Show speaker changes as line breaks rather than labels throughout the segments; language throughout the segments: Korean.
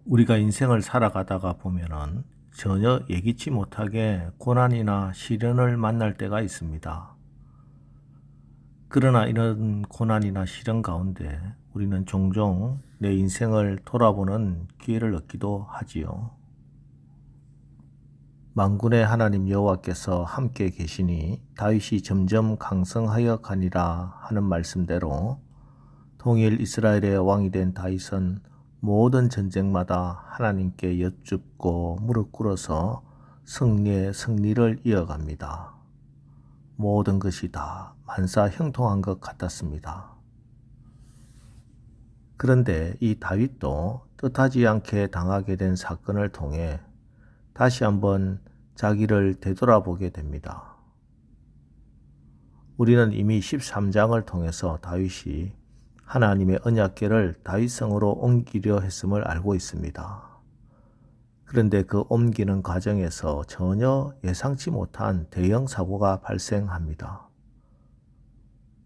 우리가 인생을 살아가다가 보면은 전혀 예기치 못하게 고난이나 시련을 만날 때가 있습니다. 그러나 이런 고난이나 시련 가운데 우리는 종종 내 인생을 돌아보는 기회를 얻기도 하지요. 만군의 하나님 여호와께서 함께 계시니 다윗이 점점 강성하여 가니라 하는 말씀대로 통일 이스라엘의 왕이 된 다윗은 모든 전쟁마다 하나님께 여쭙고 무릎 꿇어서 승리의 승리를 이어갑니다. 모든 것이 다 만사 형통한 것 같았습니다. 그런데 이 다윗도 뜻하지 않게 당하게 된 사건을 통해 다시 한번 자기를 되돌아보게 됩니다. 우리는 이미 13장을 통해서 다윗이 하나님의 언약궤를 다윗성으로 옮기려 했음을 알고 있습니다. 그런데 그 옮기는 과정에서 전혀 예상치 못한 대형 사고가 발생합니다.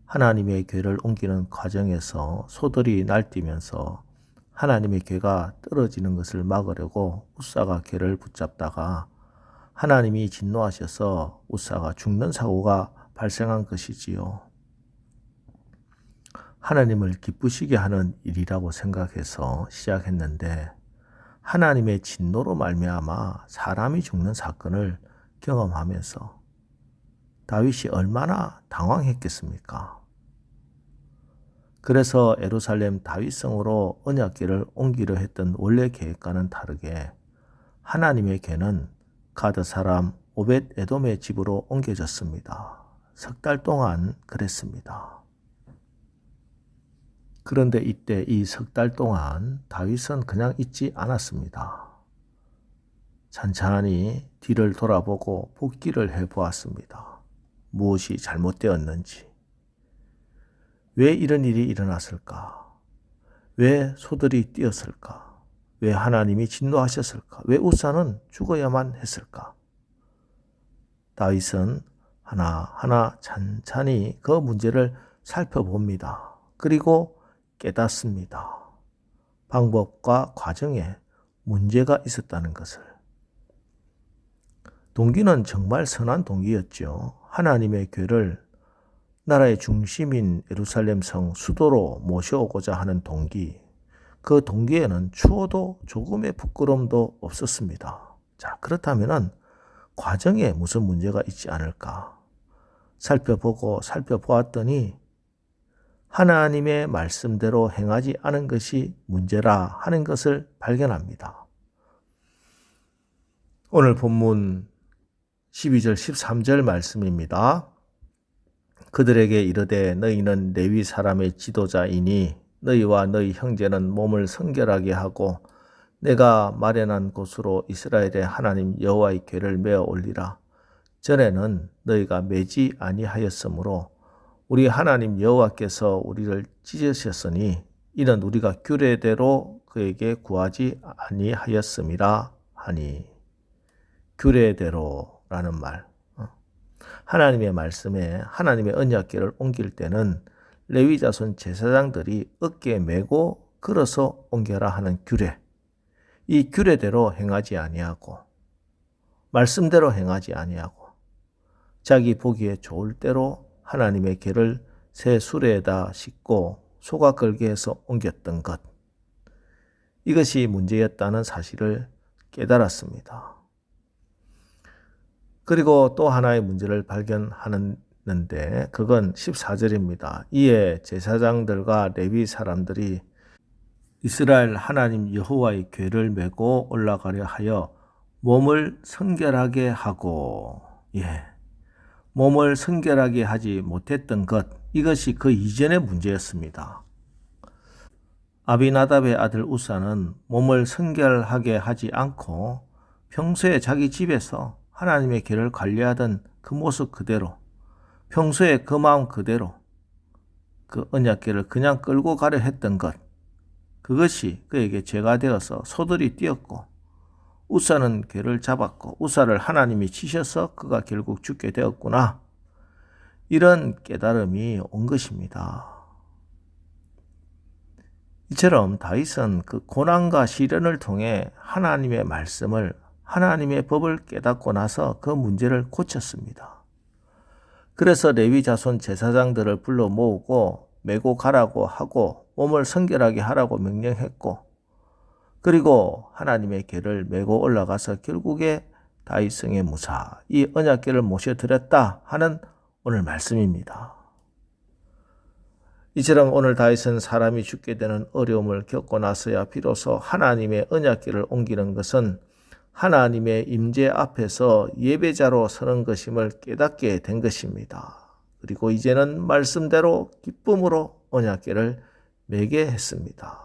하나님의 궤를 옮기는 과정에서 소들이 날뛰면서 하나님의 궤가 떨어지는 것을 막으려고 우사가 궤를 붙잡다가 하나님이 진노하셔서 우사가 죽는 사고가 발생한 것이지요. 하나님을 기쁘시게 하는 일이라고 생각해서 시작했는데 하나님의 진노로 말미암아 사람이 죽는 사건을 경험하면서 다윗이 얼마나 당황했겠습니까? 그래서 예루살렘 다윗성으로 언약궤를 옮기려 했던 원래 계획과는 다르게 하나님의 궤는 가드 사람 오벳 에돔의 집으로 옮겨졌습니다. 석 달 동안 그랬습니다. 그런데 이때 이 석 달 동안 다윗은 그냥 있지 않았습니다. 찬찬히 뒤를 돌아보고 복기를 해보았습니다. 무엇이 잘못되었는지, 왜 이런 일이 일어났을까? 왜 소들이 뛰었을까? 왜 하나님이 진노하셨을까? 왜 우사는 죽어야만 했을까? 다윗은 하나하나 찬찬히 그 문제를 살펴봅니다. 그리고 깨닫습니다. 방법과 과정에 문제가 있었다는 것을. 동기는 정말 선한 동기였죠. 하나님의 궤를 나라의 중심인 예루살렘 성 수도로 모셔오고자 하는 동기. 그 동기에는 추워도 조금의 부끄러움도 없었습니다. 자, 그렇다면 과정에 무슨 문제가 있지 않을까? 살펴보았더니 하나님의 말씀대로 행하지 않은 것이 문제라 하는 것을 발견합니다. 오늘 본문 12절 13절 말씀입니다. 그들에게 이르되 너희는 레위 사람의 지도자이니 너희와 너희 형제는 몸을 성결하게 하고 내가 마련한 곳으로 이스라엘의 하나님 여호와의 궤를 메어 올리라. 전에는 너희가 매지 아니하였으므로 우리 하나님 여호와께서 우리를 찢으셨으니 이는 우리가 규례대로 그에게 구하지 아니하였음이라 하니. 규례대로라는 말. 하나님의 말씀에 하나님의 언약궤를 옮길 때는 레위 자손 제사장들이 어깨에 메고 걸어서 옮겨라 하는 규례. 이 규례대로 행하지 아니하고 말씀대로 행하지 아니하고 자기 보기에 좋을 대로 하나님의 궤를 새 수레에다 싣고 소가 끌게 해서 옮겼던 것. 이것이 문제였다는 사실을 깨달았습니다. 그리고 또 하나의 문제를 발견하는데 그건 14절입니다. 이에 제사장들과 레위 사람들이 이스라엘 하나님 여호와의 궤를 메고 올라가려 하여 몸을 성결하게 하고 몸을 성결하게 하지 못했던 것, 이것이 그 이전의 문제였습니다. 아비나답의 아들 우사는 몸을 성결하게 하지 않고 평소에 자기 집에서 하나님의 궤를 관리하던 그 모습 그대로, 평소에 그 마음 그대로 그 언약궤를 그냥 끌고 가려 했던 것, 그것이 그에게 죄가 되어서 소들이 뛰었고 우사는 궤를 잡았고 우사를 하나님이 치셔서 그가 결국 죽게 되었구나. 이런 깨달음이 온 것입니다. 이처럼 다윗은 그 고난과 시련을 통해 하나님의 말씀을, 하나님의 법을 깨닫고 나서 그 문제를 고쳤습니다. 그래서 레위 자손 제사장들을 불러 모으고 메고 가라고 하고 몸을 성결하게 하라고 명령했고, 그리고 하나님의 궤를 메고 올라가서 결국에 다윗성에 무사히 언약궤를 모셔드렸다 하는 오늘 말씀입니다. 이처럼 오늘 다윗은 사람이 죽게 되는 어려움을 겪고 나서야 비로소 하나님의 언약궤를 옮기는 것은 하나님의 임재 앞에서 예배자로 서는 것임을 깨닫게 된 것입니다. 그리고 이제는 말씀대로 기쁨으로 언약궤를 매게 했습니다.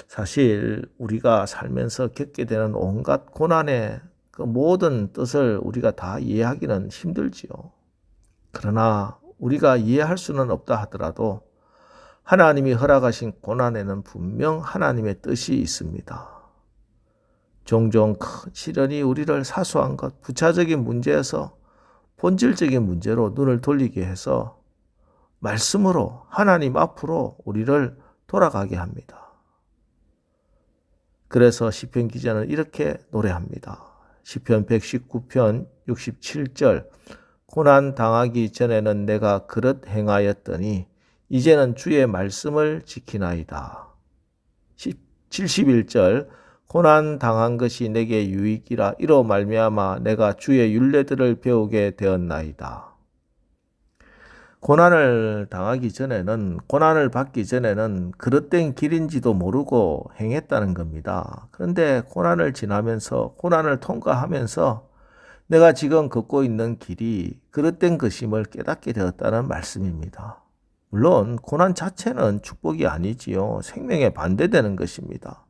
사실 우리가 살면서 겪게 되는 온갖 고난의 그 모든 뜻을 우리가 다 이해하기는 힘들지요. 그러나 우리가 이해할 수는 없다 하더라도 하나님이 허락하신 고난에는 분명 하나님의 뜻이 있습니다. 종종 큰 시련이 우리를 사소한 것, 부차적인 문제에서 본질적인 문제로 눈을 돌리게 해서 말씀으로 하나님 앞으로 우리를 돌아가게 합니다. 그래서 시편 기자는 이렇게 노래합니다. 시편 119편 67절 고난 당하기 전에는 내가 그릇 행하였더니 이제는 주의 말씀을 지키나이다. 71절 고난 당한 것이 내게 유익이라 이로 말미암아 내가 주의 율례들을 배우게 되었나이다. 고난을 당하기 전에는, 고난을 받기 전에는 그릇된 길인지도 모르고 행했다는 겁니다. 그런데 고난을 지나면서, 고난을 통과하면서 내가 지금 걷고 있는 길이 그릇된 것임을 깨닫게 되었다는 말씀입니다. 물론 고난 자체는 축복이 아니지요. 생명에 반대되는 것입니다.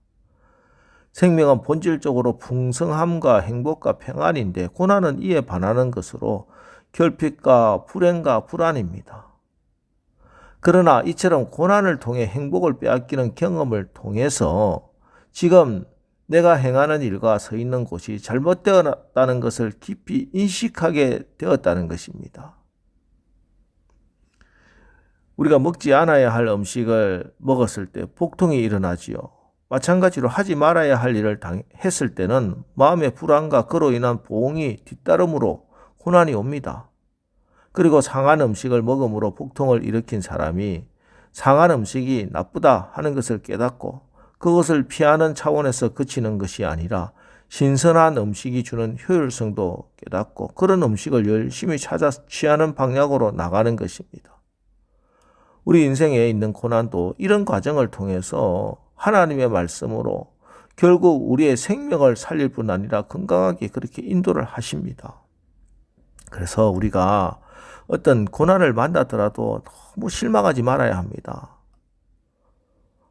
생명은 본질적으로 풍성함과 행복과 평안인데 고난은 이에 반하는 것으로 결핍과 불행과 불안입니다. 그러나 이처럼 고난을 통해 행복을 빼앗기는 경험을 통해서 지금 내가 행하는 일과 서 있는 곳이 잘못되었다는 것을 깊이 인식하게 되었다는 것입니다. 우리가 먹지 않아야 할 음식을 먹었을 때 복통이 일어나지요. 마찬가지로 하지 말아야 할 일을 했을 때는 마음의 불안과 그로 인한 보응이 뒤따름으로 고난이 옵니다. 그리고 상한 음식을 먹음으로 복통을 일으킨 사람이 상한 음식이 나쁘다 하는 것을 깨닫고 그것을 피하는 차원에서 그치는 것이 아니라 신선한 음식이 주는 효율성도 깨닫고 그런 음식을 열심히 찾아 취하는 방향으로 나가는 것입니다. 우리 인생에 있는 고난도 이런 과정을 통해서 하나님의 말씀으로 결국 우리의 생명을 살릴 뿐 아니라 건강하게 그렇게 인도를 하십니다. 그래서 우리가 어떤 고난을 만나더라도 너무 실망하지 말아야 합니다.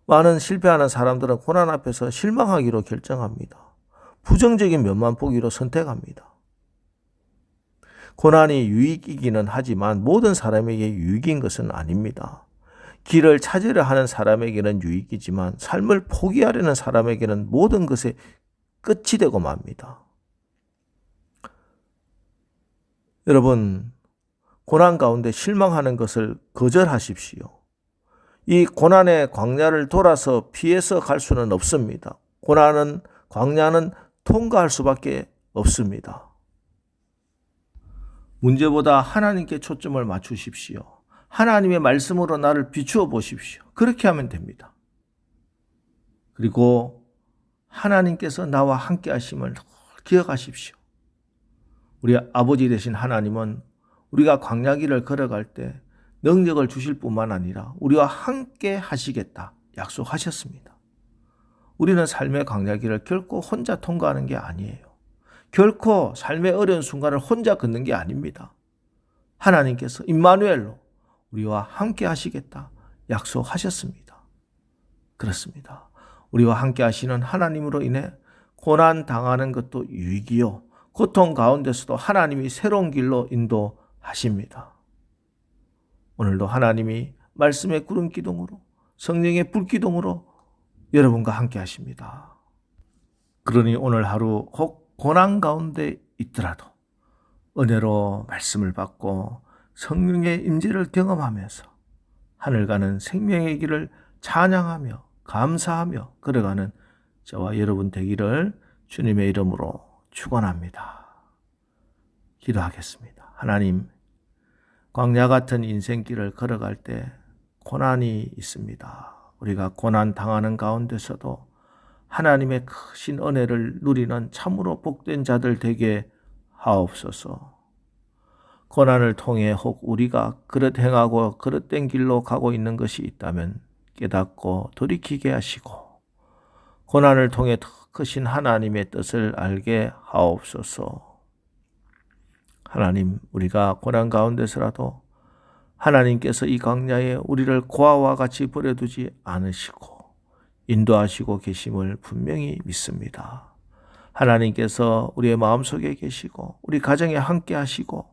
많은 실패하는 사람들은 고난 앞에서 실망하기로 결정합니다. 부정적인 면만 보기로 선택합니다. 고난이 유익이기는 하지만 모든 사람에게 유익인 것은 아닙니다. 길을 찾으려 하는 사람에게는 유익이지만 삶을 포기하려는 사람에게는 모든 것의 끝이 되고 맙니다. 여러분, 고난 가운데 실망하는 것을 거절하십시오. 이 고난의 광야를 돌아서 피해서 갈 수는 없습니다. 광야는 통과할 수밖에 없습니다. 문제보다 하나님께 초점을 맞추십시오. 하나님의 말씀으로 나를 비추어 보십시오. 그렇게 하면 됩니다. 그리고 하나님께서 나와 함께 하심을 기억하십시오. 우리 아버지 되신 하나님은 우리가 광야길을 걸어갈 때 능력을 주실 뿐만 아니라 우리와 함께 하시겠다 약속하셨습니다. 우리는 삶의 광야길을 결코 혼자 통과하는 게 아니에요. 결코 삶의 어려운 순간을 혼자 걷는 게 아닙니다. 하나님께서 임마누엘로 우리와 함께 하시겠다 약속하셨습니다. 그렇습니다. 우리와 함께 하시는 하나님으로 인해 고난 당하는 것도 유익이요. 고통 가운데서도 하나님이 새로운 길로 인도하십니다. 오늘도 하나님이 말씀의 구름 기둥으로 성령의 불 기둥으로 여러분과 함께 하십니다. 그러니 오늘 하루 혹 고난 가운데 있더라도 은혜로 말씀을 받고 성령의 임재를 경험하면서 하늘 가는 생명의 길을 찬양하며 감사하며 걸어가는 저와 여러분 되기를 주님의 이름으로 축원합니다. 기도하겠습니다. 하나님, 광야 같은 인생길을 걸어갈 때 고난이 있습니다. 우리가 고난 당하는 가운데서도 하나님의 크신 은혜를 누리는 참으로 복된 자들 되게 하옵소서. 고난을 통해 혹 우리가 그릇 행하고 그릇된 길로 가고 있는 것이 있다면 깨닫고 돌이키게 하시고, 고난을 통해 더 크신 하나님의 뜻을 알게 하옵소서. 하나님, 우리가 고난 가운데서라도 하나님께서 이 광야에 우리를 고아와 같이 버려두지 않으시고 인도하시고 계심을 분명히 믿습니다. 하나님께서 우리의 마음속에 계시고 우리 가정에 함께 하시고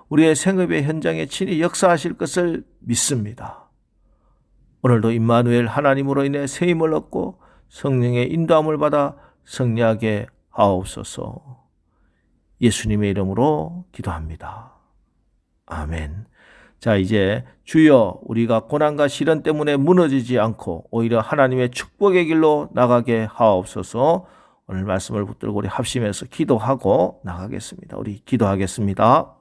우리의 생업의 현장에 친히 역사하실 것을 믿습니다. 오늘도 임마누엘 하나님으로 인해 세임을 얻고 성령의 인도함을 받아 승리하게 하옵소서. 예수님의 이름으로 기도합니다. 아멘. 자, 이제 주여, 우리가 고난과 시련 때문에 무너지지 않고 오히려 하나님의 축복의 길로 나가게 하옵소서. 오늘 말씀을 붙들고 우리 합심해서 기도하고 나가겠습니다. 우리 기도하겠습니다.